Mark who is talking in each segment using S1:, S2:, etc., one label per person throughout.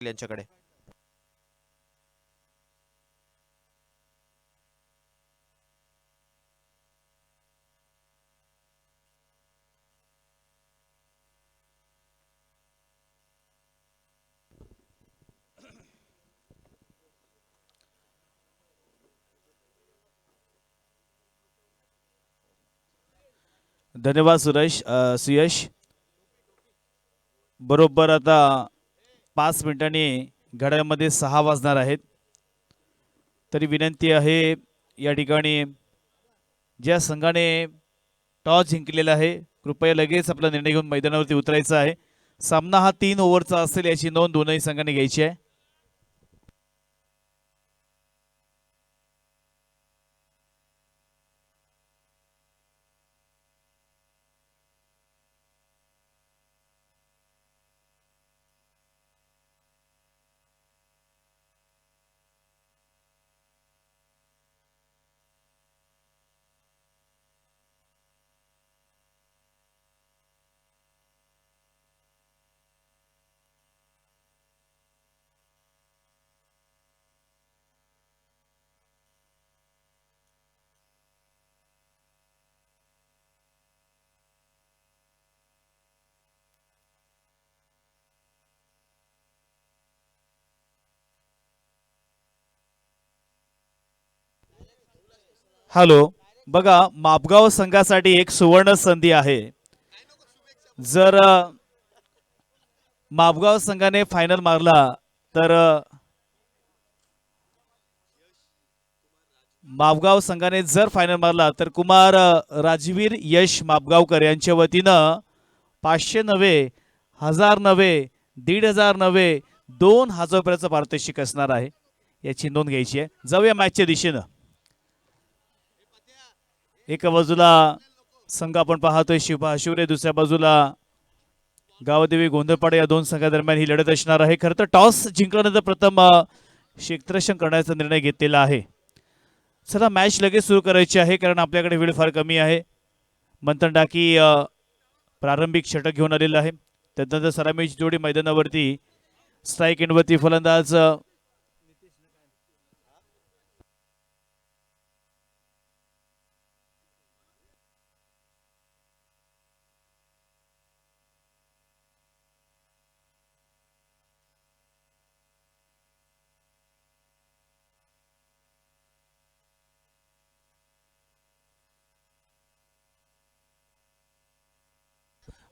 S1: यांच्याकडे.
S2: धन्यवाद सुयश. बरोबर आता 5 मिनिटांनी घड्याळामध्ये 6 वाजणार आहेत. तरी विनंती आहे या ठिकाणी ज्या संघाने टॉस जिंकलेला आहे कृपया लगेच आपला निर्णय घेऊन मैदानावरती उतरायचा आहे. सामना हा 3 ओव्हरचा असेल याची नोंद दोनही संघांनी घ्यायची आहे. हॅलो, बघा मापगाव संघासाठी एक सुवर्ण संधी आहे. जर मापगाव संघाने फायनल मारला तर मापगाव संघाने जर फायनल मारला तर कुमार राजवीर यश मापगावकर यांच्या वतीनं 500 नव्हे, 1000 नव्हे, 1500 नव्हे, 2000 रुपयाचं पारितोषिक असणार आहे. याची नोंद घ्यायची आहे. जाऊया मॅचच्या दिशेनं. एका बाजूला संघ आपण पाहतोय शिवरे, दुसऱ्या बाजूला गावदेवी गोंधळपाडा. या दोन संघादरम्यान ही लढत असणार आहे. खरं तर टॉस जिंकल्यानंतर प्रथम क्षेत्ररक्षण करण्याचा निर्णय घेतलेला आहे. चला मॅच लगेच सुरू करायची आहे कारण आपल्याकडे वेळ फार कमी आहे. मंथन डाकी प्रारंभिक षटक घेऊन आलेला आहे. त्यानंतर सलामीची जोडी मैदानावरती स्ट्राईक एंडवरती फलंदाज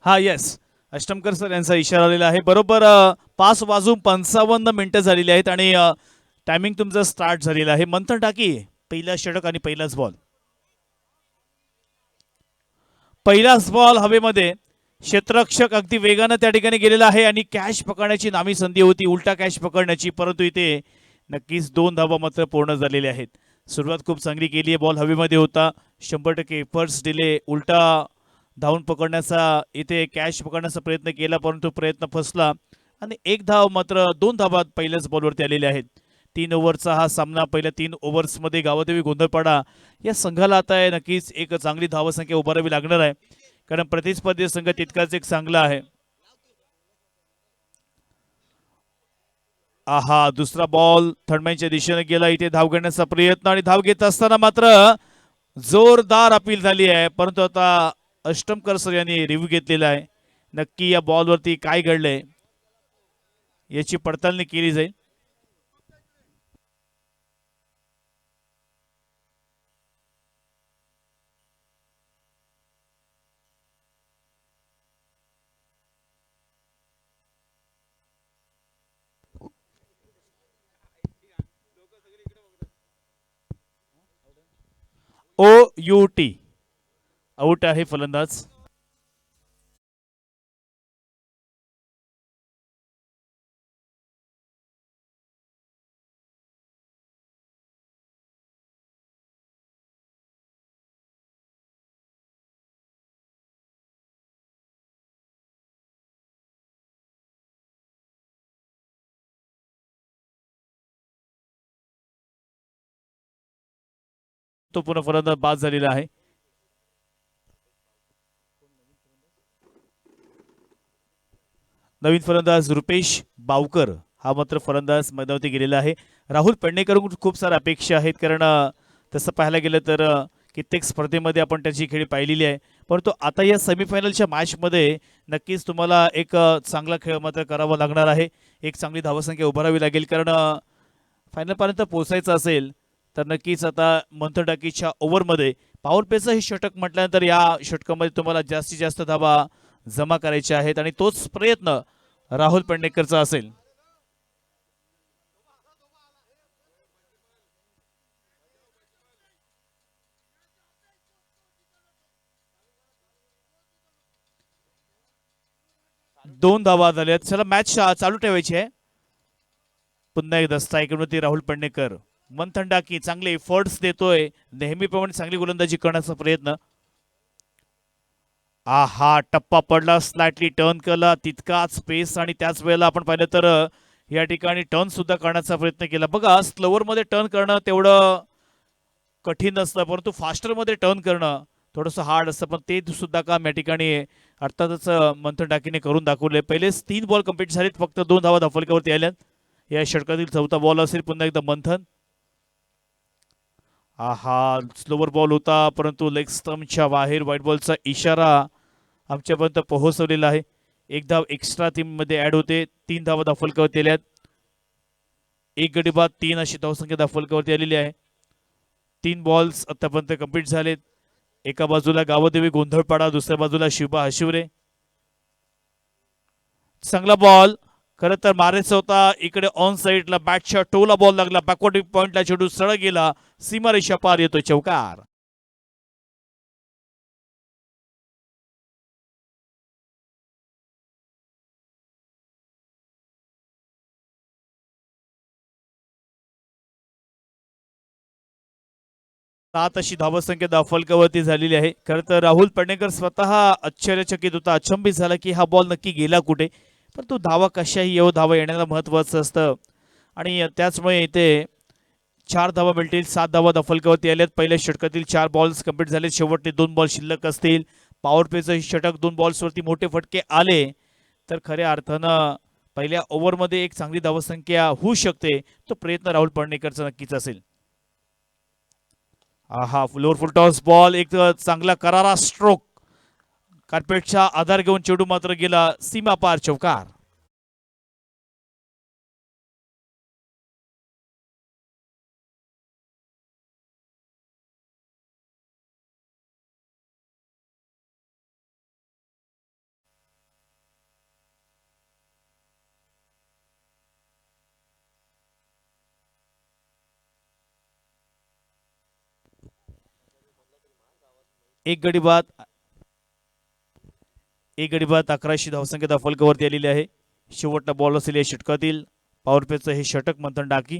S2: हा येस अष्टमकर सर यांचा इशारा आलेला आहे. बरोबर 5:55 झालेली आहेत आणि टायमिंग तुमचं स्टार्ट झालेलं आहे. मंथन टाकी पहिला षटक आणि पहिलाच बॉल. पहिलाच बॉल हवेमध्ये. क्षेत्ररक्षक अगदी वेगानं त्या ठिकाणी गेलेला आहे आणि कॅच पकडण्याची नामी संधी होती, उलटा कॅच पकडण्याची, परंतु इथे नक्कीच 2 धावा मात्र पूर्ण झालेल्या आहेत. सुरुवात खूप चांगली केली आहे. बॉल हवेमध्ये होता. 100% एफर्ट्स दिले. उलटा धावून पकडण्याचा इथे कॅच पकडण्याचा प्रयत्न केला परंतु प्रयत्न फसला आणि एक धाव मात्र 2 धावा पहिल्याच बॉलवरती आलेल्या आहेत. 3 ओव्हरचा हा सामना. पहिल्या 3 ओव्हर्समध्ये गावदेवी गोंधळपाडा या संघाला आता नक्कीच एक चांगली धावसंख्या उभारावी लागणार आहे कारण प्रतिस्पर्धी संघ तितकाच एक चांगला आहे. आहा, दुसरा बॉल थर्डमॅनच्या दिशेने गेला. इथे धाव घेण्याचा प्रयत्न आणि धाव घेत असताना मात्र जोरदार अपील झाली आहे परंतु आता अष्टमकर सर यांनी रिव्ह्यू घेतलेला आहे. नक्की या बॉलवरती काय घडलंय याची पडताळणी केली जाईल. OUT आउट आहे फलंदाज. तो पुन्हा फलंदाज बाद झालेला आहे. नवीन फलंदाज रुपेश बावकर हा मात्र फलंदाज मैदानावरती गेलेला आहे. राहुल पेडणेकरकडून खूप साऱ्या अपेक्षा आहेत, कारण तसं पाहायला गेलं तर कित्येक स्पर्धेमध्ये आपण त्याची खेळी पाहिलेली आहे. परंतु आता या सेमीफायनलच्या मॅचमध्ये नक्कीच तुम्हाला एक चांगला खेळ मात्र करावा लागणार आहे. एक चांगली धावसंख्या उभारावी लागेल, कारण फायनलपर्यंत पोहोचायचं असेल तर नक्कीच आता मंथन टाकीच्या ओव्हरमध्ये पॉवर प्लेचं हे षटक म्हटल्यानंतर या षटकामध्ये तुम्हाला जास्तीत जास्त धावा जमा करायच्या आहेत आणि तोच प्रयत्न राहुल पेडणेकरचा असेल. दोन धावा झाल्यात. चला मॅच चालू ठेवायची आहे. पुन्हा एकदा स्ट्रायकरवरती राहुल पेडणेकर. मंथन टाकी चांगले एफर्ट्स देतोय, नेहमीप्रमाणे चांगली गोलंदाजी करण्याचा प्रयत्न. आहा, टप्पा पडला, स्लाइटली टर्न केला, तितकाच स्पेस आणि त्याच वेळेला आपण पाहिलं तर या ठिकाणी टर्न सुद्धा करण्याचा प्रयत्न केला. बघा, स्लोवर मध्ये टर्न करणं तेवढं कठीण नसतं, परंतु फास्टर मध्ये टर्न करणं थोडंसं हार्ड असतं. पण ते सुद्धा काम या ठिकाणी अर्थातच मंथन टाकीने करून दाखवले. पहिलेच 3 बॉल कंप्लीट झालेत, फक्त 2 धावा धाफलकावरती आल्यात. या षटकातील चौथा बॉल असेल पुन्हा एकदा मंथन. आहा, स्लोवर बॉल होता, परंतु लेग स्टंपच्या बाहेर व्हाईट बॉलचा इशारा आमच्यापर्यंत पोहोचवलेला आहे. एक धाव एक्स्ट्रा टीम मध्ये ऍड होते. 3 धावा धाफलकावरती आल्यात. एक गडी बाद 3 अशी धावसंख्या धाफलकावरती आलेली आहे. 3 बॉल्स आतापर्यंत कंप्लीट झालेत. एका बाजूला गावदेवी गोंधळपाडा, दुसऱ्या बाजूला शिवबा हशिवरे. चांगला बॉल खरं तर मारायचा होता. इकडे ऑन साइडला बॅटच्या टोला बॉल लागला, बॅकवर्ड पॉइंटला चेंडू सरळ गेला, सीमारेषा पार येतोय चौकार. सात अशी धावसंख्या दाफलकावरती झालेली आहे. खरं तर राहुल पेडणेकर स्वतः आश्चर्यचकित होता, अचंबित झाला की हा बॉल नक्की गेला कुठे. पण तो धावा कशाही येऊ, धावा येण्याला महत्वाचं असतं आणि त्याचमुळे इथे 4 धावा मिळतील. 7 धावा दफलकावरती आल्यात. पहिल्या षटकातील 4 बॉल्स कंप्लीट झाले, शेवटचे 2 बॉल शिल्लक असतील. पॉवर प्लेचं षटक 2 बॉल्सवरती मोठे फटके आले तर खऱ्या अर्थानं पहिल्या ओव्हरमध्ये एक चांगली धावसंख्या होऊ शकते. तो प्रयत्न राहुल पेडणेकरचा नक्कीच असेल. हा फ्लोर फुल टॉस बॉल, एक चांगला करारा स्ट्रोक, कार्पेटचा आधार घेऊन चेंडू मात्र गेला सीमा पार चौकार. एक गडी बाद 11शी धावसंख्या दाफलकावरती आलेली आहे. शेवटचा बॉल असेल या षटकातील. पॉवर प्लेचं हे षटक मंथन टाकी.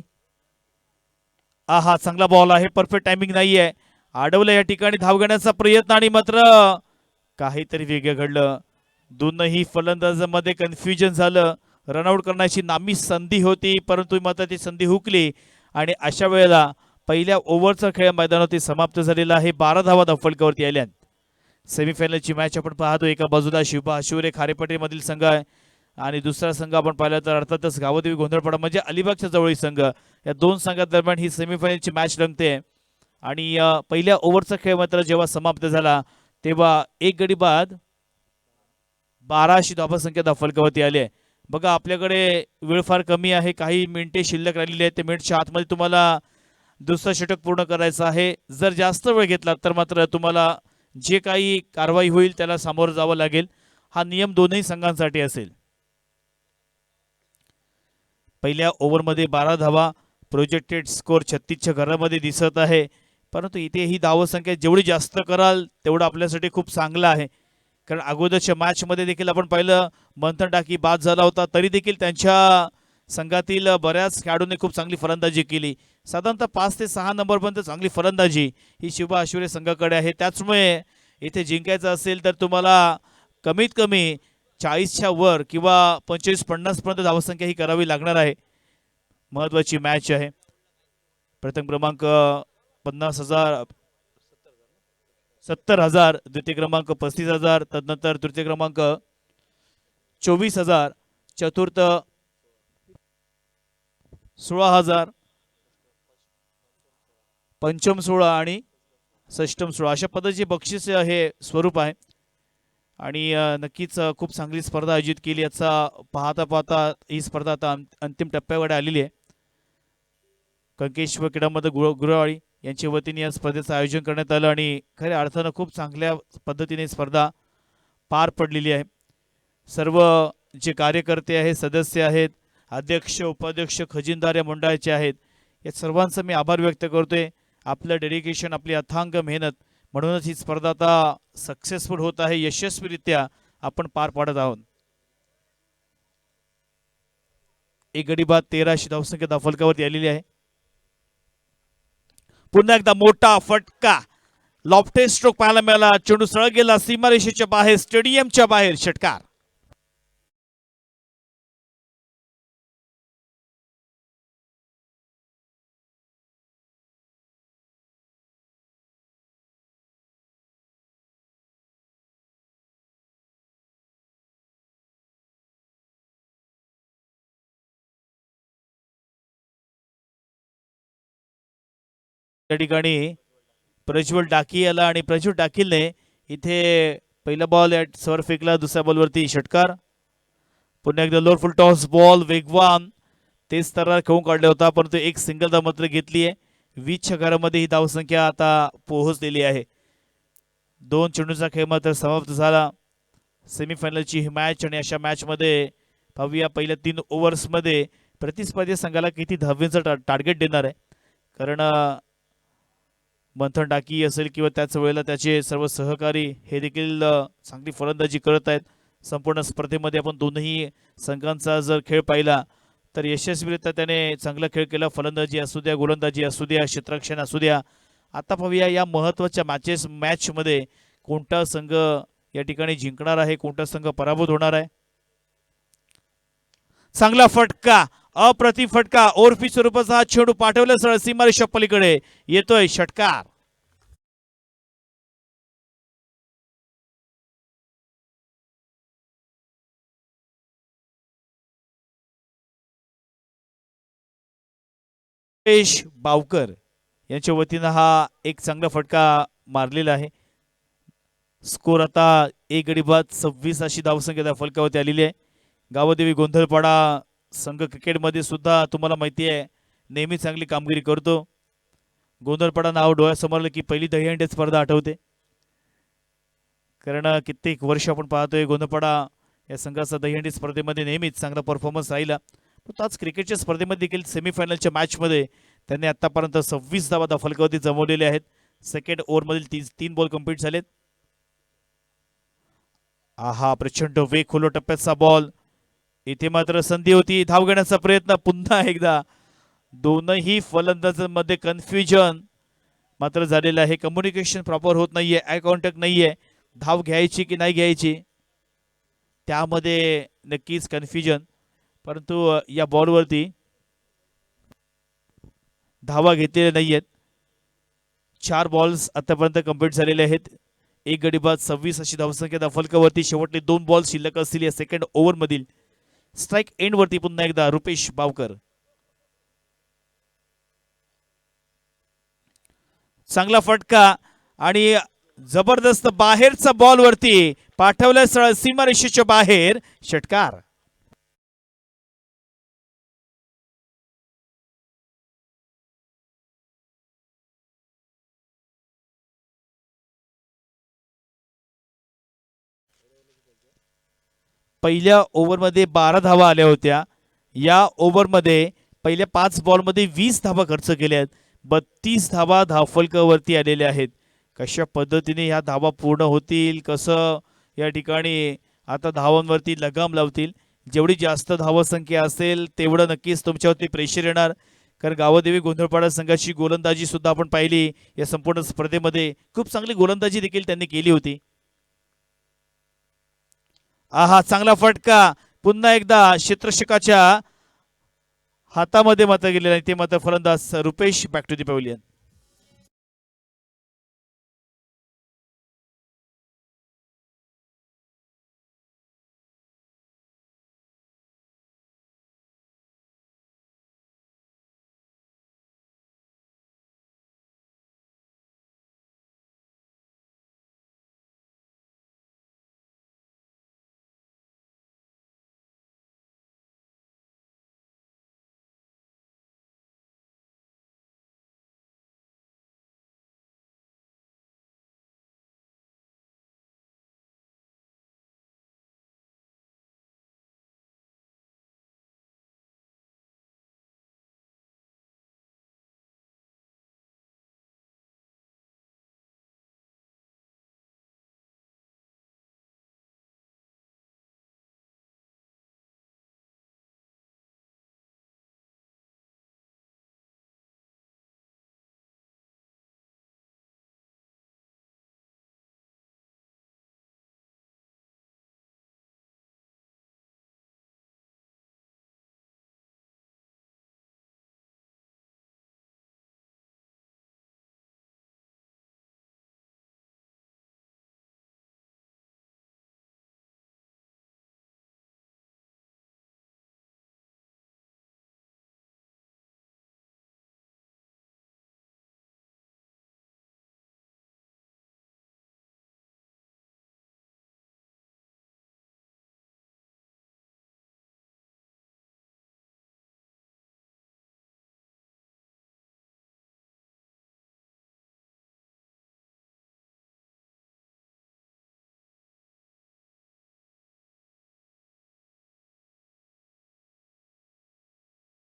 S2: हा चांगला बॉल आहे, परफेक्ट टायमिंग नाहीये. अडवलं या ठिकाणी धाव घेण्याचा प्रयत्न आणि मात्र काहीतरी वेगळं घडलं. दोनही फलंदाजांमध्ये कन्फ्युजन झालं. रनआउट करण्याची नामी संधी होती, परंतु मात्र ती संधी हुकली आणि अशा वेळेला पहिल्या ओव्हरचा खेळ मैदानावरती समाप्त झालेला आहे. 12 धावा धावफलकावरती आल्या. सेमीफायनलची मॅच आपण पाहतो. एका बाजूला शिवबा हशिवरे खारेपट्टीमधील संघ आहे आणि दुसरा संघ आपण पाहिला तर अर्थातच गावदेवी गोंधळपाडा म्हणजे अलिबागच्या जवळील संघ. या दोन संघांदरम्यान ही सेमीफायनलची मॅच रंगते आणि पहिल्या ओव्हरचा खेळ मात्र जेव्हा समाप्त झाला तेव्हा एक गडी बाद 12शी धावसंख्या दाफलकावरती आली आहे. बघा, आपल्याकडे वेळ फार कमी आहे, काही मिनिटे शिल्लक राहिलेली आहेत. ते मिनिटच्या आतमध्ये तुम्हाला दुसरं षटक पूर्ण करायचं आहे. जर जास्त वेळ घेतला तर मात्र तुम्हाला जे काही कारवाई होईल त्याला सामोरं जावं लागेल. हा नियम दोनही संघांसाठी असेल. पहिल्या ओव्हरमध्ये 12 धावा, प्रोजेक्टेड स्कोर 36च्या घरामध्ये दिसत आहे. परंतु इथे ही धावसंख्या जेवढी जास्त कराल तेवढं आपल्यासाठी खूप चांगलं आहे. कारण अगोदरच्या मॅचमध्ये देखील आपण पाहिलं मंथन टाकी बाद झाला होता, तरी देखील त्यांच्या संघातील बऱ्याच खेळाडूंनी खूप चांगली फलंदाजी केली. साधारणतः 5 ते 6 नंबरपर्यंत चांगली फलंदाजी ही शिवबा हशिवरे संघाकडे आहे. त्याचमुळे इथे जिंकायचं असेल तर तुम्हाला कमीत कमी 40च्या वर किंवा 25-50 पर्यंत धावसंख्या ही करावी लागणार आहे. महत्वाची मॅच आहे. प्रथम क्रमांक 50,000, 70,000, द्वितीय क्रमांक 35,000, तदनंतर तृतीय क्रमांक 24,000, चतुर्थ 16,000, पंचम 16 आणि षष्टम 16 अशा पद्धतीचे बक्षीस हे स्वरूप आहे. आणि नक्कीच खूप चांगली स्पर्धा आयोजित केली. याचा पाहता पाहता ही स्पर्धा आता अंतिम टप्प्याकडे आलेली आहे. कंकेश्वर क्रीडामंडळ गुरवाळी यांच्या वतीने या स्पर्धेचं आयोजन करण्यात आलं आणि खऱ्या अर्थानं खूप चांगल्या पद्धतीने स्पर्धा पार पडलेली आहे. सर्व जे कार्यकर्ते आहेत, सदस्य आहेत, अध्यक्ष उपाध्यक्ष खजिनदार या मंडळाचे आहेत, या सर्वांचा मी आभार व्यक्त करतोय. आपलं डेडिकेशन, आपली अथांग मेहनत, म्हणूनच ही स्पर्धा आता सक्सेसफुल होत आहे. यशस्वीरित्या आपण पार पाडत आहोत. एक गडी बाद 13 धावसंख्या धावफलकावरती आलेली आहे. पुन्हा एकदा मोठा फटका, लॉफ्टेड स्ट्रोक पाहायला मिळाला. चेंडू सरळ गेला सीमारेषेच्या बाहेर, स्टेडियमच्या बाहेर. षटकार. त्या ठिकाणी प्रज्वल डाकी आला आणि प्रज्वल डाकीलने इथे पहिला बॉल सवर फेकला, दुसऱ्या बॉलवरती षटकार. पुन्हा एकदा लोअर फुल टॉस बॉल वेगवान तेच तर खेळून काढला होता, परंतु एक सिंगल धाव मात्र घेतली आहे. 20च्या घरामध्ये ही धावसंख्या आता पोहोचलेली आहे. 2 चेंडूचा खेळ मात्र समाप्त झाला. सेमीफायनलची ही मॅच आणि अशा मॅचमध्ये पाहूया पहिल्या 3 ओव्हर्समध्ये प्रतिस्पर्धी संघाला किती धावांचं टार्गेट देणार आहे. कारण मंथन डाकी असेल किंवा त्याच वेळेला त्याचे सर्व सहकारी हे देखील चांगली फलंदाजी करत आहेत. संपूर्ण स्पर्धेमध्ये आपण दोनही संघांचा जर खेळ पाहिला तर यशस्वीरित्या त्याने चांगला खेळ केला. फलंदाजी असू द्या, गोलंदाजी असू द्या, क्षेत्ररक्षण असू द्या. आता पाहूया या महत्त्वाच्या मॅचमध्ये कोणता संघ या ठिकाणी जिंकणार आहे, कोणता संघ पराभूत होणार आहे. चांगला फटका, अप्रतिम फटका, ओरफी स्वरूपाचा हा चेंडू पाठवला सरळ सीमारेषा पलीकडे. येतोय षटकार. रुपेश बावकर यांच्या वतीनं हा एक चांगला फटका मारलेला आहे. स्कोर आता 1 गडी बाद 26 अशी धावसंख्या फलकावरती आलेली आहे. गावदेवी गोंधळपाडा संघ क्रिकेटमध्ये सुद्धा तुम्हाला माहिती आहे नेहमी चांगली कामगिरी करतो. गोंधळपाडा नाव डोळ्यासमोर आलं की पहिली दहीहंडी स्पर्धा आठवते. कारण कित्येक वर्ष आपण पाहतोय गोंधळपाडा या संघाचा दहीहंडी स्पर्धेमध्ये नेहमीच चांगला परफॉर्मन्स राहिला. पण आज क्रिकेटच्या स्पर्धेमध्ये देखील सेमीफायनलच्या मॅचमध्ये त्यांनी आतापर्यंत 26 धावा फलकावरती जमवलेले आहेत. सेकंड ओव्हरमधील 3 बॉल कंप्लीट झालेत. आहा, प्रचंड वेग खोलो टप्प्याचा बॉल. इथे मात्र संधी होती धाव घेण्याचा प्रयत्न. पुन्हा एकदा दोनही फलंदाजांमध्ये कन्फ्युजन मात्र झालेलं आहे. कम्युनिकेशन प्रॉपर होत नाहीये, आय कॉन्टॅक्ट नाहीये. धाव घ्यायची की नाही घ्यायची त्यामध्ये नक्कीच कन्फ्युजन. परंतु या बॉलवरती धावा घेतलेल्या नाहीयेत. 4 बॉल्स आतापर्यंत कंप्लीट झालेले आहेत. 1 गडी बाद 26 अशी धावसंख्या फलकावरती. शेवटले 2 बॉल शिल्लक असतील या सेकंड ओव्हरमधील. स्ट्राईक एंडवरती पुन्हा एकदा रुपेश बावकर. चांगला फटका आणि जबरदस्त बाहेरचा बॉल वरती पाठवलं सरळ सीमारेषेच्या बाहेर. षटकार. पहिल्या ओव्हरमध्ये 12 धावा आल्या होत्या. या ओव्हरमध्ये पहिल्या 5 बॉलमध्ये 20 धावा खर्च केल्या आहेत. 32 धावा धावफलकावरती आलेल्या आहेत. कशा पद्धतीने ह्या धावा पूर्ण होतील, कसं या ठिकाणी आता धावांवरती लगाम लावतील. जेवढी जास्त धावसंख्या असेल तेवढं नक्कीच तुमच्यावरती प्रेशर येणार. कारण गावदेवी गोंधळपाडा संघाची गोलंदाजी सुद्धा आपण पाहिली या संपूर्ण स्पर्धेमध्ये. खूप चांगली गोलंदाजी देखील त्यांनी केली होती. आहा, चांगला फटका पुन्हा एकदा क्षेत्ररक्षकाच्या हातामध्ये मात्र गेलेला आहे. ते मात्र फलंदाज Rupesh back to the pavilion.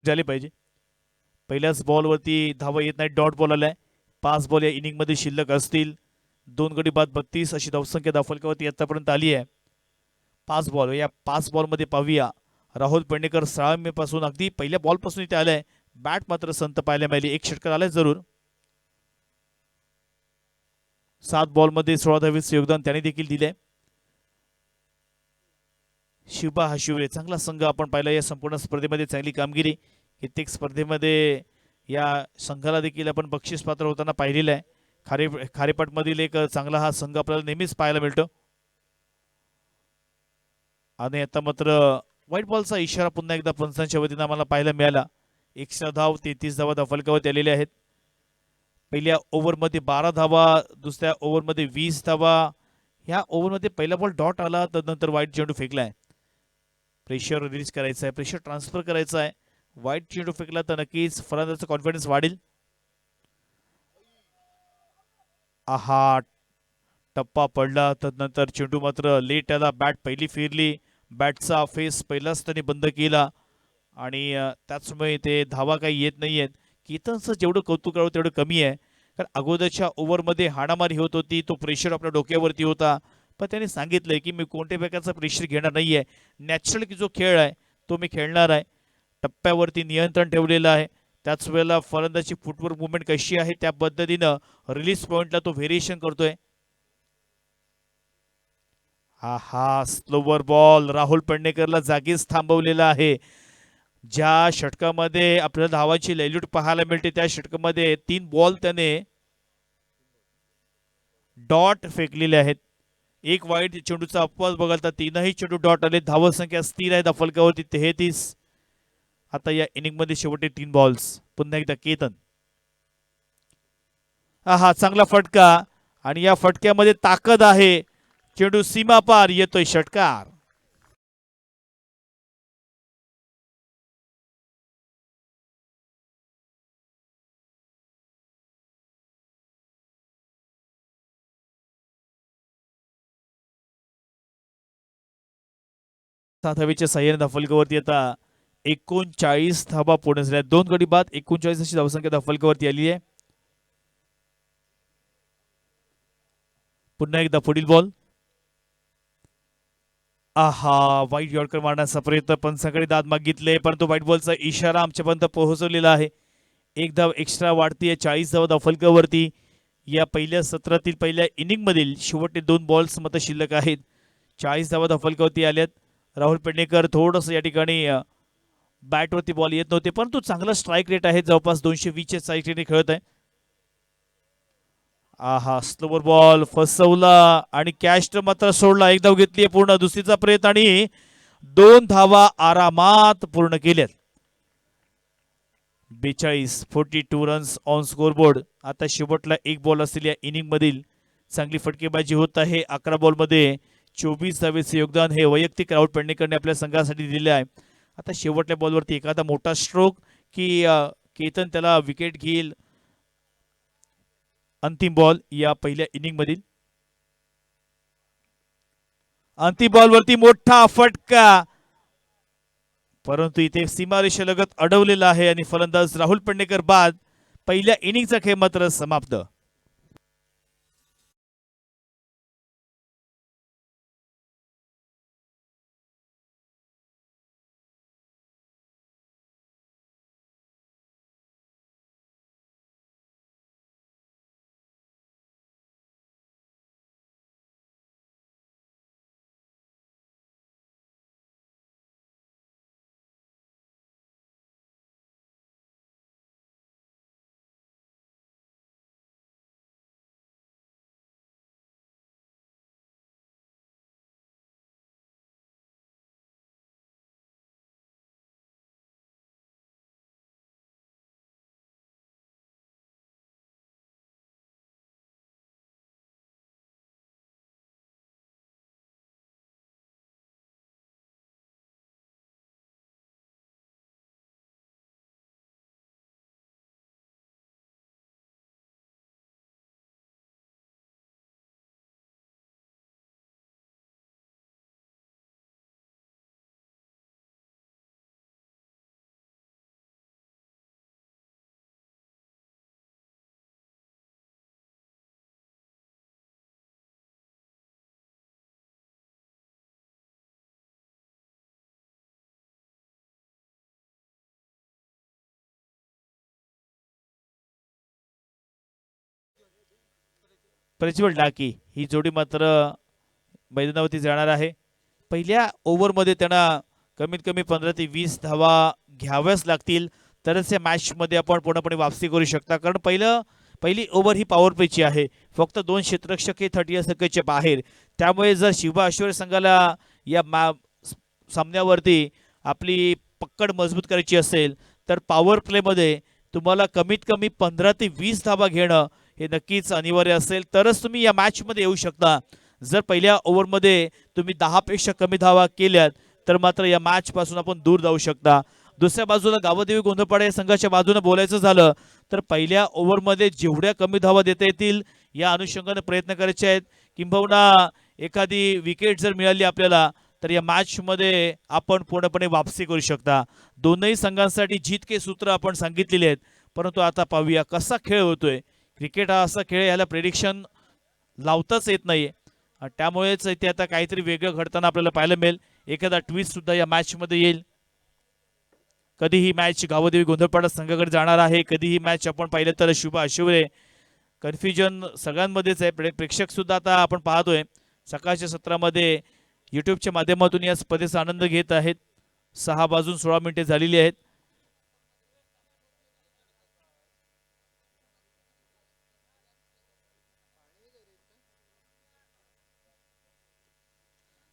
S2: झाली पाहिजे. पहिल्याच बॉलवरती धावा येत नाही, डॉट बॉल आलाय. 5 बॉल या इनिंगमध्ये शिल्लक असतील. 2 गडी बाद 32 अशी धावसंख्या धावफलकावरती आतापर्यंत आली आहे. 5 बॉल, या 5 बॉलमध्ये पाहूया राहुल पेडणेकर पासून अगदी पहिल्या बॉलपासून इथे आलाय. बॅट मात्र संत पाहायला मिळाली. एक षटकार आलाय जरूर. 7 बॉलमध्ये 16 धावेचे योगदान त्याने देखील दिले. शिवबा हाशिवरे चांगला संघ आपण पाहिला या संपूर्ण स्पर्धेमध्ये, चांगली कामगिरी. कित्येक स्पर्धेमध्ये या संघाला देखील आपण बक्षीस पात्र होताना पाहिलेलं आहे. खारेपाटमधील एक चांगला हा संघ आपल्याला नेहमीच पाहायला मिळतो. आणि आता मात्र व्हाईट बॉलचा इशारा पुन्हा एकदा पंचांच्या वतीनं आम्हाला पाहायला मिळाला. 100 धाव, 33 धावा धावफलकावरती आलेल्या आहेत. पहिल्या ओव्हरमध्ये 12 धावा, दुसऱ्या ओव्हरमध्ये 20 धावा. ह्या ओव्हरमध्ये पहिला बॉल डॉट आला, तदनंतर वाईट चेंडू फेकलाय. प्रेशर रिलीज करायचं आहे, प्रेशर ट्रान्सफर करायचं आहे. वाईट चेंडू फेकला तर नक्कीच फलंदाजाचा कॉन्फिडन्स वाढेल. आहा, टप्पा पडला, तदनंतर चेंडू मात्र लेट आला. बॅट पहिली फिरली, बॅटचा फेस पहिलाच त्याने बंद केला आणि त्याचमुळे ते धावा काही येत नाहीयेत. केतनचं जेवढं कौतुक करावं तेवढं कमी आहे. कारण अगोदरच्या ओव्हरमध्ये हाणामारी होत होती, तो प्रेशर आपल्या डोक्यावरती होता. पण त्याने सांगितलंय की मी कोणत्याही प्रकारचा प्रेशर घेणार नाहीये. नॅचरल की जो खेळ आहे तो मी खेळणार आहे. टप्प्यावरती नियंत्रण ठेवलेलं आहे. त्याच वेळेला फलंदाजी फुटवर्क मुवमेंट कशी आहे त्या पद्धतीनं रिलीज पॉइंटला तो व्हेरिएशन करतोय. हा स्लोवर बॉल राहुल पेडणेकरला जागीच थांबवलेला आहे. ज्या षटकामध्ये आपल्याला धावाची लयलूट पाहायला मिळते त्या षटकामध्ये 3 बॉल त्याने डॉट फेकलेले आहेत. एक वाईट चेंडूचा अपवाद बघालता 3ही चेंडू डॉट आले. धावसंख्या स्थिर आहे फलकावरती 33. आता या इनिंगमध्ये शेवटी 3 बॉल्स. पुन्हा एकदा केतन. हा चांगला फटका आणि या फटक्यामध्ये ताकद आहे. चेंडू सीमा पार, येतोय षटकार. धावेच्या साह्याने धावफलकावरती आता 39 धावा पूर्ण झाल्या. 2 गडी बाद 39 अशी धावसंख्या धावफलकावरती आली आहे. पुन्हा एकदा पुढील बॉल. वाईट यॉर्कर मारण्याचा प्रयत्न, पण सगळे दाद मागितले, परंतु व्हाईट बॉलचा इशारा आमच्यापर्यंत पोहोचवलेला आहे. एक धाव एक्स्ट्रा वाढतीये 40 धावा धावफलकावरती. या पहिल्या सत्रातील पहिल्या इनिंग मधील शेवटचे 2 बॉल्स मत शिल्लक आहेत. 40 धावा धावफलकावरती आल्यात. राहुल पेडणेकर थोडंसं या ठिकाणी बॅटवरती बॉल येत नव्हते, परंतु चांगला स्ट्राईक रेट आहे, जवळपास 220 स्ट्राईक रेटने खेळत आहे. स्लोवर बॉल फसवला आणि कॅश मात्र सोडला. एक धाव घेतली पूर्ण, दुसरीचा प्रयत्न आणि 2 धावा आरामात पूर्ण केल्यात. 42 रन्स ऑन स्कोरबोर्ड. आता शेवटला एक बॉल असलेल्या इनिंग मधील चांगली फटकेबाजी होत आहे. 11 बॉलमध्ये 24 धावेचे योगदान हे वैयक्तिक राहुल पेडणेकरने आपल्या संघासाठी दिले आहे. आता शेवटच्या बॉलवरती एखादा मोठा स्ट्रोक की केतन त्याला विकेट घेईल. अंतिम बॉल या पहिल्या इनिंग मधील. अंतिम बॉलवरती मोठा फटका, परंतु इथे सीमारेषेलगत अडवलेला आहे आणि फलंदाज राहुल पेडणेकर बाद. पहिल्या इनिंगचा खेळ मात्र समाप्त. प्रज्वल डाकी ही जोडी मात्र मैदानावरती जाणार आहे. पहिल्या ओव्हरमध्ये त्यांना कमीत कमी 15 ते 20 धावा घ्याव्याच लागतील, तरच या मॅचमध्ये आपण पूर्णपणे वापसी करू शकता. कारण पहिली ओव्हर ही पॉवर प्लेची आहे. फक्त 2 क्षेत्ररक्षक हे 30 संख्येच्या बाहेर. त्यामुळे जर शिवा आशिवरे संघाला या सामन्यावरती आपली पकड मजबूत करायची असेल तर पॉवर प्लेमध्ये तुम्हाला कमीत कमी 15 ते 20 धावा घेणं हे नक्कीच अनिवार्य असेल, तरच तुम्ही या मॅचमध्ये येऊ शकता. जर पहिल्या ओव्हरमध्ये तुम्ही 10 पेक्षा कमी धावा केल्यात तर मात्र या मॅच पासून आपण दूर जाऊ शकता. दुसऱ्या बाजूला गावदेवी गोंधळपाडा या संघाच्या बाजूने बोलायचं झालं तर पहिल्या ओव्हरमध्ये जेवढ्या कमी धावा देता येतील या अनुषंगाने प्रयत्न करायचे आहेत. किंबहुना एखादी विकेट जर मिळाली आपल्याला तर या मॅचमध्ये आपण पूर्णपणे वापसी करू शकता. दोनही संघांसाठी जीत के सूत्र आपण सांगितलेले आहेत, परंतु आता पाहूया कसा खेळ होतोय. क्रिकेट हा असा खेळ, याला प्रेडिक्शन लावताच येत नाहीये. त्यामुळेच इथे आता काहीतरी वेगळं घडताना आपल्याला पाहायला मिळेल. एखादा ट्विस्ट सुद्धा या मॅचमध्ये येईल. कधी ही मॅच गावदेवी गोंधळपाडा संघाकडे जाणार आहे, कधी ही मॅच आपण पाहिलं तर शुभा आशिवरे. कन्फ्युजन सगळ्यांमध्येच आहे. प्रेक्षक सुद्धा आता आपण पाहतोय सकाळच्या सत्रामध्ये यूट्यूबच्या माध्यमातून या स्पर्धेचा आनंद घेत आहेत. 6:16 झालेली आहेत.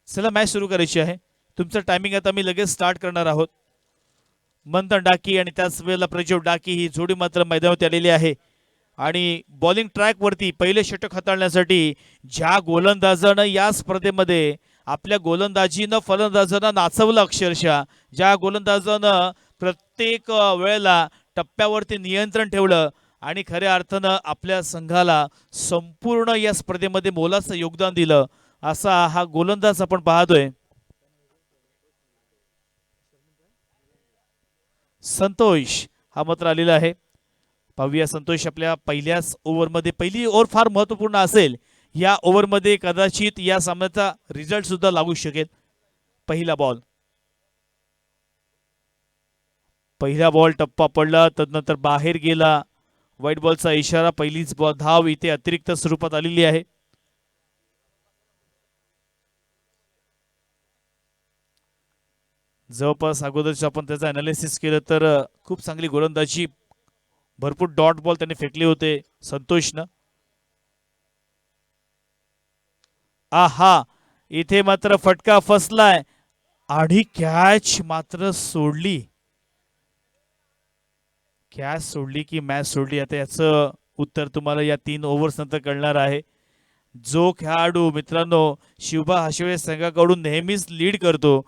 S2: चला मॅच सुरू करायची आहे. तुमचं टायमिंग आता मी लगेच स्टार्ट करणार आहोत. मंथन डाकी आणि त्याच वेळेला प्रज्वल डाकी ही जोडी मात्र मैदानावरती आलेली आहे. आणि बॉलिंग ट्रॅक वरती पहिले षटक हाताळण्यासाठी ज्या गोलंदाजानं या स्पर्धेमध्ये आपल्या गोलंदाजीनं फलंदाजांना नाचवलं, अक्षरशः ज्या गोलंदाजानं प्रत्येक वेळेला टप्प्यावरती नियंत्रण ठेवलं आणि खऱ्या अर्थानं आपल्या संघाला संपूर्ण या स्पर्धेमध्ये मोलाचं योगदान दिलं, असा हा गोलंदाज आपण पाहतोय. संतोष हा मात्र आलेला आहे. पाहूया संतोष आपल्या पहिल्याच ओव्हरमध्ये, पहिली ओव्हर फार महत्वपूर्ण असेल. या ओव्हरमध्ये कदाचित या सामन्याचा रिझल्ट सुद्धा लागू शकेल. पहिला बॉल टप्पा पडला, तदनंतर बाहेर गेला. व्हाईट बॉलचा इशारा. पहिलीच धाव इथे अतिरिक्त स्वरूपात आलेली आहे. जवळपास अगोदरच आपण त्याचा अनालिसिस केलं तर खूप चांगली गोलंदाजी, भरपूर डॉट बॉल त्यांनी फेकले होते संतोषनं. आहा, इथे मात्र फटका फसलाय आणि कॅच मात्र सोडली. कॅच सोडली की मॅच सोडली, आता याचं उत्तर तुम्हाला या 3 ओव्हर्स नंतर कळणार आहे. जो खेळाडू मित्रांनो शिवबा आशिवरे संघाकडून नेहमीच लीड करतो,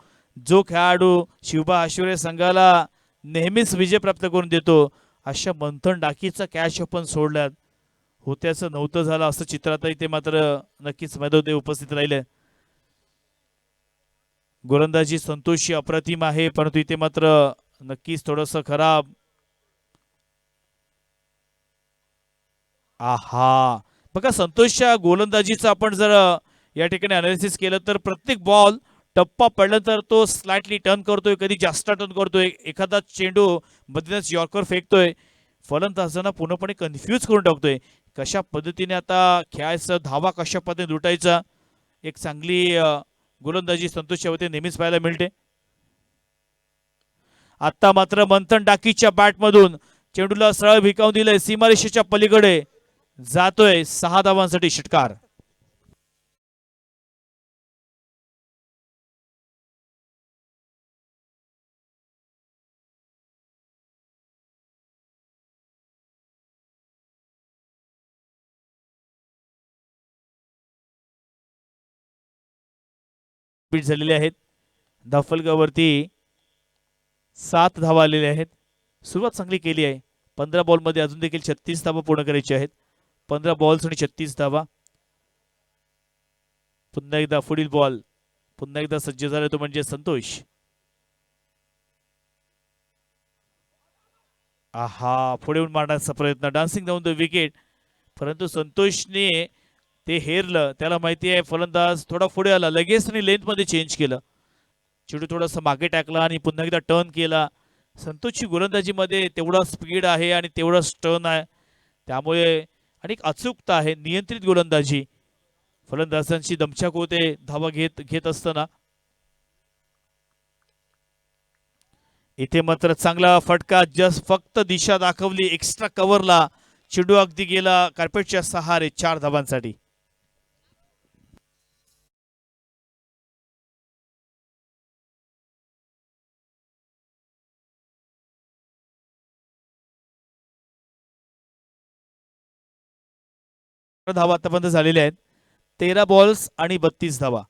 S2: जो खेळाडू शिवबा आशिवरे संघाला नेहमीच विजय प्राप्त करून देतो, अशा मंथन डाकीचा कॅच आपण सोडल्यात. होत्याचं नव्हतं झालं असं चित्रातही ते मात्र नक्कीच मैदानात उपस्थित राहिले. गोलंदाजी संतोषी अप्रतिम आहे, परंतु इथे मात्र नक्कीच थोडस खराब. आहा, बघा संतोषच्या गोलंदाजीचं आपण जर या ठिकाणी अनालिसिस केलं तर प्रत्येक बॉल टप्पा पडल्यानंतर तो स्लाइटली टर्न करतोय, कधी जास्त टर्न करतोय, एखादा चेंडू मधूनच यॉर्कर फेकतोय, फलंदाजांना पूर्णपणे कन्फ्यूज करून टाकतोय. कशा पद्धतीने आता खेळायचं, धावा कशा पद्धतीने लुटायचा, एक चांगली गोलंदाजी संतोषच्या वतीने नेहमीच पाहायला मिळते. आता मात्र मंथन डाकीच्या बॅटमधून चेंडूला सरळ भिकावून दिलंय, सीमारेषेच्या पलीकडे जातोय. 6 धावांसाठी षटकार. झालेले आहेत. धावफलकावरती 7 धावा आलेल्या आहेत. सुरुवात चांगली केली आहे. 15 बॉलमध्ये अजून देखील 36 धावा पूर्ण करायची आहेत. 15 बॉल्स आणि 36 धावा. पुन्हा एकदा पुढील बॉल, पुन्हा एकदा सज्ज झाला तो म्हणजे संतोष. आहा, पुढे मारण्याचा प्रयत्न, डान्सिंग डाऊन द विकेट, परंतु संतोषने ते हेरलं. त्याला माहिती आहे फलंदाज थोडा पुढे आला, लगेच त्यांनी लेंथ मध्ये चेंज केलं. चेंडू थोडासा मागे टाकला आणि पुन्हा एकदा टर्न केला. संतोषची गोलंदाजीमध्ये तेवढा स्पीड आहे आणि तेवढा टर्न आहे, त्यामुळे आणि एक अचूकता आहे, नियंत्रित गोलंदाजी, फलंदाजांची दमछाक होते धावा घेत घेत असताना. इथे मात्र चांगला फटका, जस्ट फक्त दिशा दाखवली एक्स्ट्रा कव्हरला, चेंडू अगदी गेला कार्पेटच्या सहारे 4 धावांसाठी. धावा आतापर्यंत झालेल्या आहेत, 13 बॉल्स आणि 32 धावा.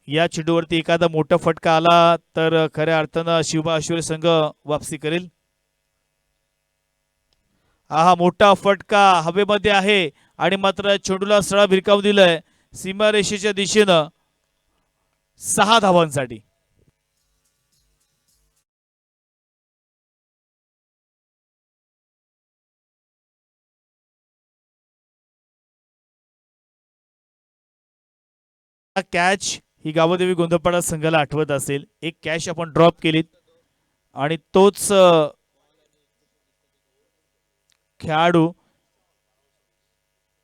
S2: या चेंडूवरती एखादा मोठा फटका आला तर खऱ्या अर्थानं शिवबा आशुरे संघ वापसी करेल. हा मोठा फटका हवेमध्ये आहे आणि मात्र चेंडूला सरळ भिरकावून दिलंय सीमारेषेच्या दिशेनं 6 धावांसाठी. कॅच ही गावदेवी गोंधळपाडा संघाला आठवत असेल, एक कॅच आपण ड्रॉप केलीत आणि तोच खेळाडू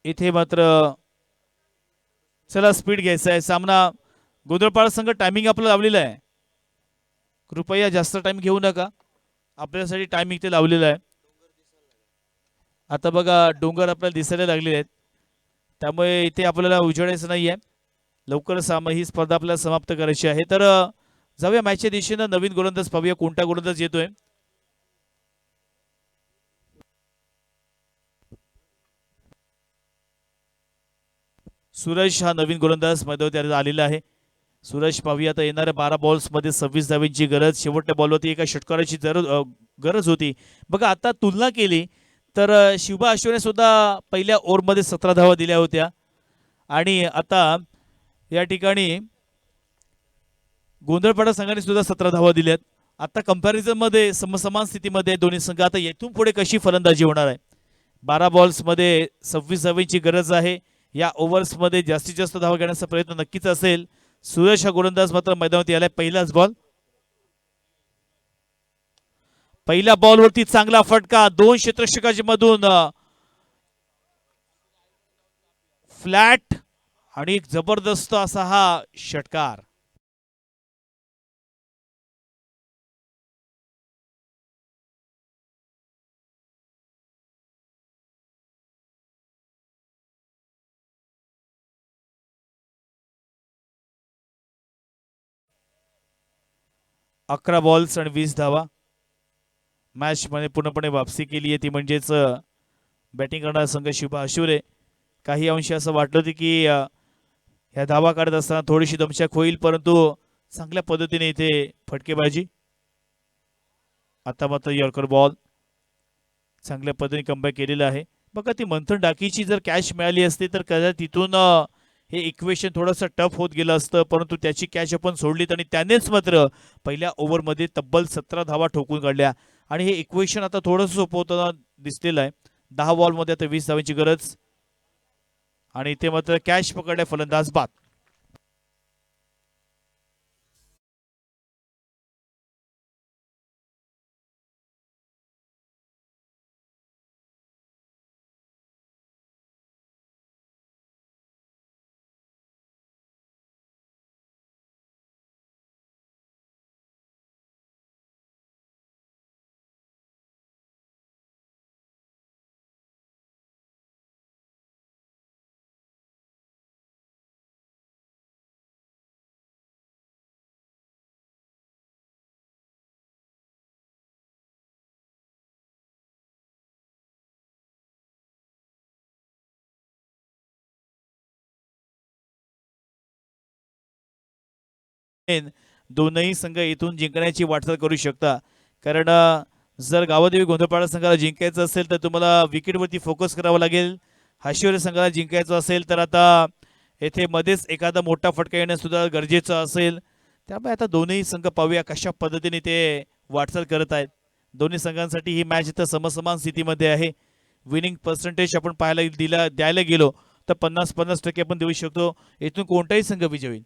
S2: इथे मात्र चला स्पीड घ्यायचा आहे. सामना गोंधळपाडा संघ टायमिंग आपलं लावलेलं आहे, कृपया जास्त टाइम घेऊ नका, आपल्यासाठी टायमिंग ते लावलेलं आहे. आता बघा डोंगर आपल्याला दिसायला लागलेले आहेत, त्यामुळे इथे आपल्याला उजेडायचं नाहीये, लवकर ही स्पर्धा आपल्याला समाप्त करायची आहे. तर जाऊया मॅचच्या दिशेनं, नवीन गोलंदाज पाहूया कोणता गोलंदाज येतोय. सूरज हा नवीन गोलंदाज मैदानावर आलेला आहे. सूरज पाहूया आता येणाऱ्या 12 बॉल्स मध्ये 26 धावांची गरज, शेवटच्या बॉलवरती एका षटकाराची गरज होती. बघा आता तुलना केली तर शिवबा आशुरे सुद्धा पहिल्या ओव्हरमध्ये 17 धावा दिल्या होत्या आणि आता या ठिकाणी गोंधळपाडा संघाने सुद्धा 17 धावा दिल्यात. आता कंपॅरिझन मध्ये समसमान स्थितीमध्ये दोन्ही संघ. आता येथून पुढे कशी फलंदाजी होणार आहे, 12 बॉल्स मध्ये 26 धावांची गरज आहे. या ओव्हर्स मध्ये जास्तीत जास्त धावा घेण्याचा प्रयत्न नक्कीच असेल. सूरज हा गोलंदाज मात्र मैदानावरती आलाय. पहिलाच बॉल, पहिल्या बॉलवरती चांगला फटका, 2 क्षेत्ररक्षकाच्या मधून फ्लॅट आणि एक जबरदस्त असा हा षटकार. अकरा बॉल्स आणि 20 धावा. मॅच मध्ये पूर्णपणे वापसी केली आहे ती म्हणजेच बॅटिंग करणारा संघ शिवबा आशुरे. काही अंशी असं वाटलं होतं की ह्या धावा काढत असताना थोडीशी दमछाक होईल, परंतु चांगल्या पद्धतीने इथे फटकेबाजी. आता मात्र यॉर्कर बॉल चांगल्या पद्धतीने कमबॅक केलेला आहे. बघा ती मंथन डाकीची जर कॅच मिळाली असती तर कदाचित तिथून हे इक्वेशन थोडंसं टफ होत गेलं असतं, परंतु त्याची कॅच आपण सोडलीत आणि त्यानेच मात्र पहिल्या ओव्हरमध्ये तब्बल 17 धावा ठोकून काढल्या आणि हे इक्वेशन आता थोडंसं सोपं होताना दिसलेलं आहे. 10 बॉलमध्ये आता 20 धावांची गरज आणि इथे मात्र कॅच पकडल्या फलंदाज बाद. दोनही संघ इथून जिंकण्याची वाटचाल करू शकता, कारण जर गावदेवी गोंधळपाडा संघाला जिंकायचं असेल तर तुम्हाला विकेटवरती फोकस करावा लागेल. आशुरे संघाला जिंकायचं असेल तर आता येथे मध्येच एखादा मोठा फटका येणं सुद्धा गरजेचं असेल. त्यामुळे आता दोन्ही संघ पाहूया कशा पद्धतीने ते वाटचाल करत आहेत. दोन्ही संघांसाठी ही मॅच इथं समसमान स्थितीमध्ये आहे. विनिंग पर्सेंटेज आपण द्यायला गेलो तर 50-50% आपण देऊ शकतो. इथून कोणताही संघ विजयी होईल.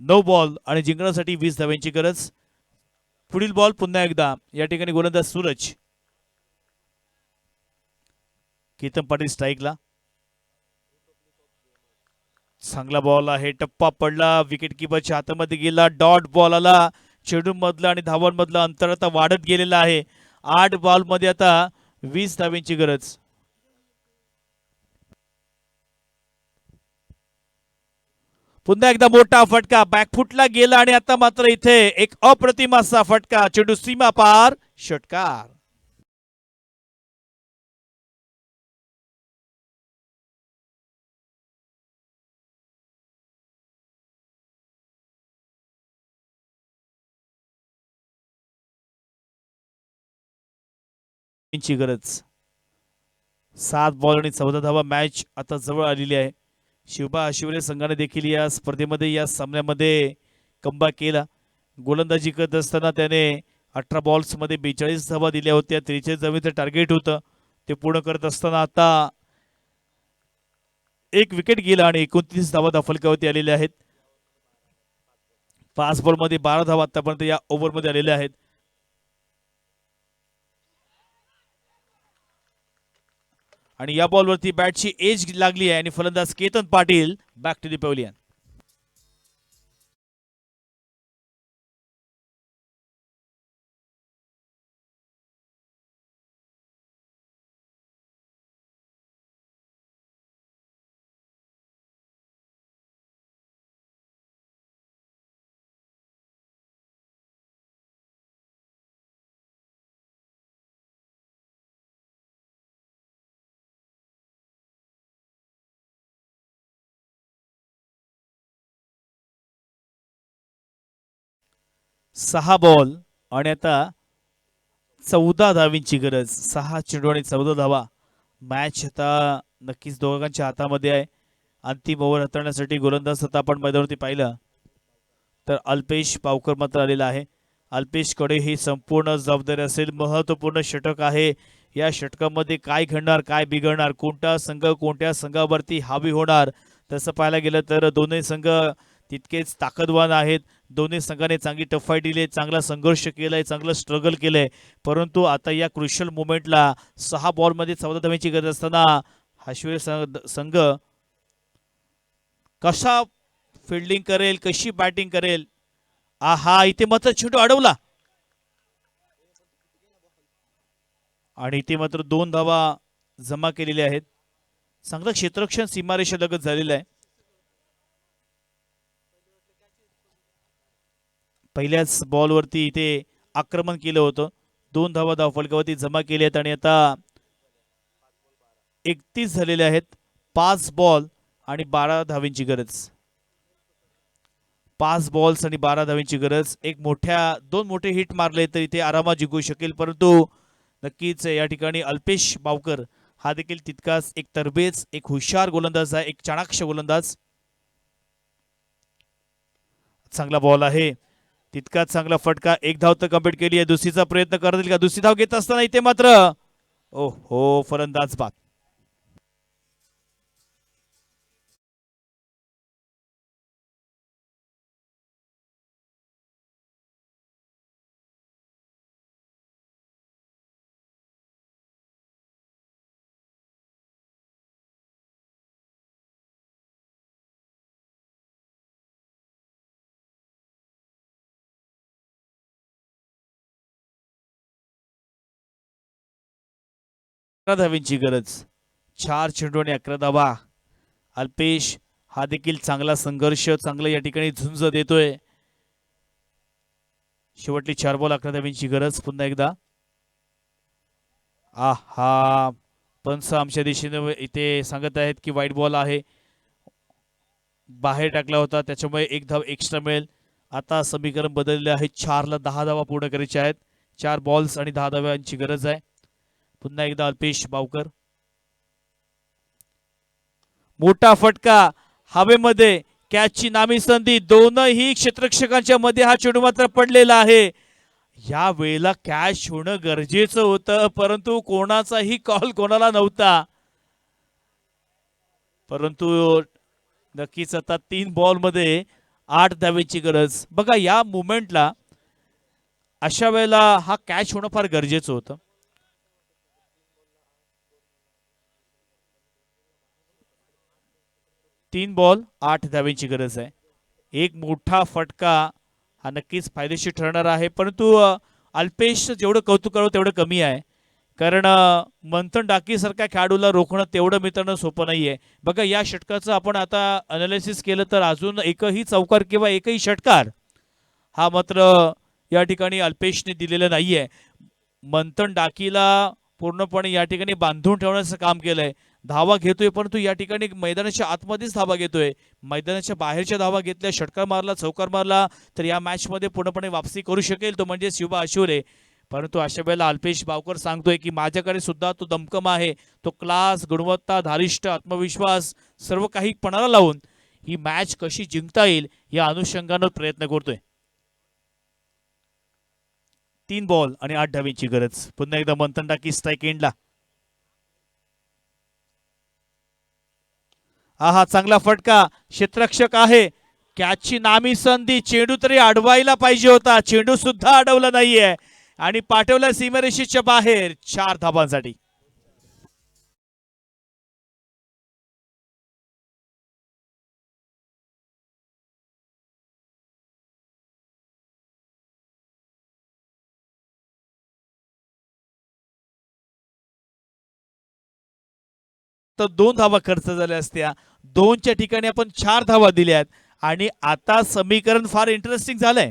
S2: 9 बॉल आणि जिंकण्यासाठी 20 धावांची गरज. पुढील बॉल पुन्हा एकदा या ठिकाणी गोलंदाज सूरज. केतन पाटील स्ट्राईकला. चांगला बॉल आहे, टप्पा पडला, विकेट किपरच्या हातामध्ये गेला, डॉट बॉल आला. चेंडू मधलं आणि धावांमधलं अंतर आता वाढत गेलेलं आहे. 8 बॉल मध्ये आता 20 धावांची गरज. पुन्हा एकदा मोठा फटका, बॅकफुटला गेला आणि आता मात्र इथे एक अप्रतिम असा फटका, चेंडू सीमा पार, षटकार. ची गरज. 7 बॉल आणि 14 धावा. मॅच आता जवळ आलेली आहे. शिवबा आशिवरे संघाने देखील या स्पर्धेमध्ये या सामन्यामध्ये कमबॅक केला. गोलंदाजी करत असताना त्याने 18 बॉल्स मध्ये 42 धावा दिल्या होत्या. 43 धावांचं टार्गेट होतं, ते पूर्ण करत असताना आता एक विकेट गेला आणि 29 धावा धाफलकावरती आलेल्या आहेत. 5 बॉल मध्ये 12 धावा आतापर्यंत या ओव्हर मध्ये आलेल्या आहेत. आणि या बॉलवरती बॅटची एज लागली आहे आणि फलंदाज Ketan Patil back to the pavilion. सहा बॉल आणि आता 14 धावींची गरज. 6 चेंडू आणि 14 धावा. मॅच आता नक्कीच दोघांच्या हातामध्ये आहे. अंतिम ओव्हर हाताळण्यासाठी गोलंदाज आता आपण मैदानावरती पाहिलं तर अल्पेश पावकर मात्र आलेला आहे. अल्पेशकडे ही संपूर्ण जबाबदारी असेल. महत्त्वपूर्ण षटक आहे. या षटकामध्ये काय घडणार, काय बिघडणार, कोणता संघ कोणत्या संघावरती हावी होणार, तसं पाहायला गेलं तर दोन्ही संघ तितकेच ताकदवान आहेत. दोन्ही संघाने चांगली टफ फाईट दिली, चांगला संघर्ष केलाय, चांगलं स्ट्रगल केलंय. परंतु आता या क्रुशियल मोमेंटला 6 बॉलमध्ये 14 धावांची गरज असताना आशिवरे संघ कसा फिल्डिंग करेल, कशी बॅटिंग करेल. आहा, इथे मात्र चेंडू अडवला आणि इथे मात्र 2 धावा जमा केलेल्या आहेत. चांगलं क्षेत्ररक्षण सीमारेषा लगत झालेलं आहे. पहिल्याच बॉलवरती इथे आक्रमण केलं होतं. 2 धावा धावफलकावरती जमा केल्या आहेत आणि आता 31 झालेले आहेत. 5 बॉल आणि 12 धावांची गरज. 5 बॉल्स आणि 12 धावांची गरज. दोन मोठे हिट मारले तर इथे आरामात जिंकू शकेल. परंतु नक्कीच या ठिकाणी अल्पेश बावकर हा देखील तितकाच एक तरबेज, एक हुशार गोलंदाज आहे, एक चाणाक्ष गोलंदाज. चांगला बॉल आहे, तितकाच चांगला फटका. 1 धाव तर कंप्लीट केली आहे. दुसरीचा प्रयत्न करतील का? दुसरी धाव घेत असताना इथे मात्र ओहो, फलंदाज बाद. धावांची गरज. 4 चेंडू आणि 11 धावा. अल्पेश हा देखील चांगला संघर्ष, चांगला या ठिकाणी झुंज देतोय. शेवटली 4 बॉल 11 धावांची गरज. पुन्हा एकदा आहा, पंच आमच्या दिशेने इथे सांगत आहेत की वाईट बॉल आहे, बाहेर टाकला होता, त्याच्यामुळे 1 धाव एक्स्ट्रा मिळेल. आता समीकरण बदलले आहे. 4 ला 10 धावा पूर्ण करायच्या आहेत. 4 बॉल्स आणि 10 धावांची गरज आहे. पुन्हा एकदा अल्पेश बावकर. मोठा फटका हवेमध्ये, कॅचची नामी संधी. दोनही क्षेत्ररक्षकांच्या मध्ये हा चेंडू मात्र पडलेला आहे. या वेळेला कॅच होणं गरजेचं होतं, परंतु कोणाचाही कॉल कोणाला नव्हता. परंतु नक्कीच आता 3 बॉल मध्ये 8 धावेची गरज. बघा, या मुमेंटला अशा वेळेला हा कॅच होणं फार गरजेचं होतं. 3 बॉल 8 धावेंची गरज आहे. एक मोठा फटका हा नक्कीच फायदेशीर ठरणार आहे, परंतु अल्पेश जेवढं कौतुक करावं तेवढं कमी आहे. कारण मंथन डाकीसारख्या खेळाडूला रोखणं तेवढं मित्रांनो सोपं नाहीये. बघा या षटकाचं आपण आता अनालिसिस केलं तर अजून एकही चौकार किंवा एकही षटकार हा मात्र या ठिकाणी अल्पेशने दिलेला नाहीये. मंथन डाकीला पूर्णपणे या ठिकाणी बांधून ठेवण्याचं काम केलंय. धावा घेतोय परंतु या ठिकाणी मैदानाच्या आतमध्येच धावा घेतोय. मैदानाच्या बाहेरच्या धावा घेतल्या, षटकार मारला, चौकार मारला तर या मॅच मध्ये पूर्णपणे वापसी करू शकेल तो म्हणजे शिवा आशुरे. परंतु अशा वेळेला अल्पेश बावकर सांगतोय की माझ्याकडे सुद्धा तो दमकम आहे, तो क्लास, गुणवत्ता, धारिष्ट, आत्मविश्वास सर्व काही पणाला लावून ही मॅच कशी जिंकता येईल या अनुषंगाने प्रयत्न करतोय. 3 बॉल आणि 8 धावेंची गरज. पुन्हा एकदा मंथन डाकी स्ट्राईक एंडला. हा चांगला फटका, क्षेत्ररक्षक आहे, कॅचची नामी संधी, चेंडू तरी अडवायला पाहिजे होता, चेंडू सुद्धा अडवला नाहीये आणि पाठवला सीमारेषेच्या बाहेर 4 धावांसाठी. तर 2 धावा खर्च झाल्या असत्या, 2च्या ठिकाणी आपण 4 धावा दिल्यात आणि आता समीकरण फार इंटरेस्टिंग झालंय.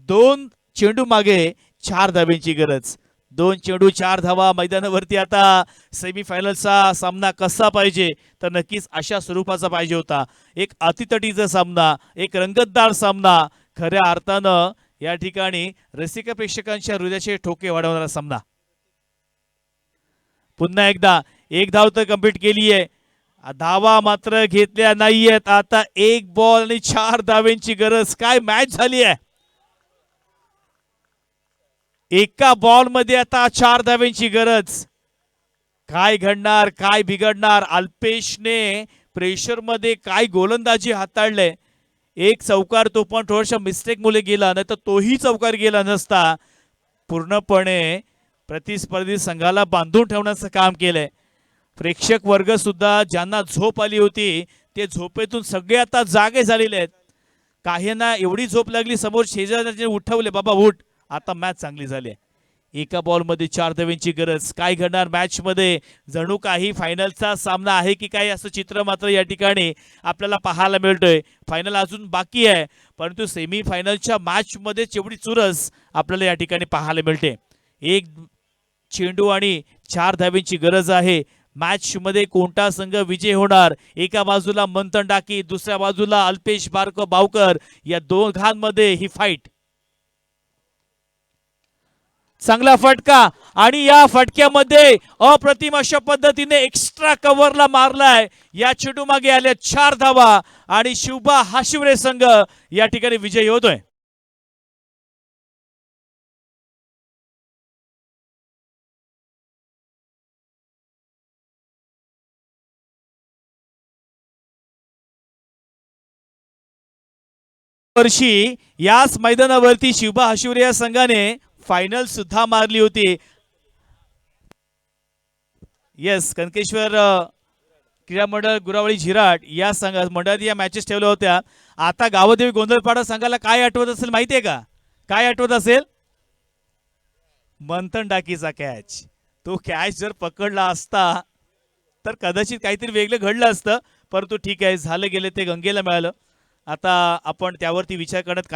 S2: 2 चेंडू मागे 4 धावेंची गरज. 2 चेंडू 4 धावा मैदानावरती. आता सेमीफायनलचा सामना कसा पाहिजे तर नक्कीच अशा स्वरूपाचा पाहिजे होता. एक अतितटीचा सामना, एक रंगतदार सामना, खऱ्या अर्थानं या ठिकाणी रसिक प्रेक्षकांच्या हृदयाचे ठोके वाढवणारा सामना. पुन्हा एकदा एक धाव तर कंप्लीट केली आहे, धावा मात्र घेतल्या नाहीयेत. आता 1 बॉल आणि 4 धावेंची गरज. काय मॅच झाली आहे. एका बॉल मध्ये आता 4 धावेंची गरज. काय घडणार, काय बिघडणार. अल्पेशने प्रेशर मध्ये काय गोलंदाजी हाताळले. एक चौकार तो पण थोडासा मिस्टेक मुळे गेला, नाही तर तोही चौकार गेला नसता. पूर्णपणे प्रतिस्पर्धी संघाला बांधून ठेवण्याचं काम केलंय. प्रेक्षक वर्ग सुद्धा ज्यांना झोप आली होती ते झोपेतून सगळे आता जागे झालेले आहेत. काहींना एवढी झोप लागली, समोर शेजाऱ्याने उठवले, बाबा उठ, आता मॅच चांगली झाली आहे. एका बॉल मध्ये 4 धावेंची गरज. काय घडणार मॅच मध्ये, जणू काही फायनलचा सामना आहे की काय असं चित्र मात्र या ठिकाणी आपल्याला पाहायला मिळतोय. फायनल अजून बाकी आहे, परंतु सेमी फायनलच्या मॅच मध्ये एवढी चुरस आपल्याला या ठिकाणी पाहायला मिळते. एक चेंडू आणि 4 धावेंची गरज आहे. मॅच मध्ये कोणता संघ विजय होणार. एका बाजूला मंथन डाकी, दुसऱ्या बाजूला अल्पेश बावकर, या दोघांमध्ये ही फाईट. चांगला फटका आणि या फटक्यामध्ये अप्रतिम अशा पद्धतीने एक्स्ट्रा कव्हरला मारलाय. या चेंडू मागे आल्या 4 धावा आणि शिवबा हाशिवरे संघ या ठिकाणी विजयी होतोय. वर्षी याच मैदानावरती शिवबा हाशिवरे या संघाने फायनल सुद्धा मारली होती. येस, कनकेश्वर क्रीडा मंडळ गुरावळी झिराट या मंडळात या मॅचेस ठेवल्या होत्या. आता गावदेवी गोंधळपाडा संघाला काय आठवत असेल माहितीये का. काय आठवत असेल. मंथन डाकीचा कॅच. तो कॅच जर पकडला असता तर कदाचित काहीतरी वेगळं घडलं असतं, परंतु ठीक आहे, झालं गेलं ते गंगेला मिळालं. आता आपण त्यावरती विचार करण्यात काही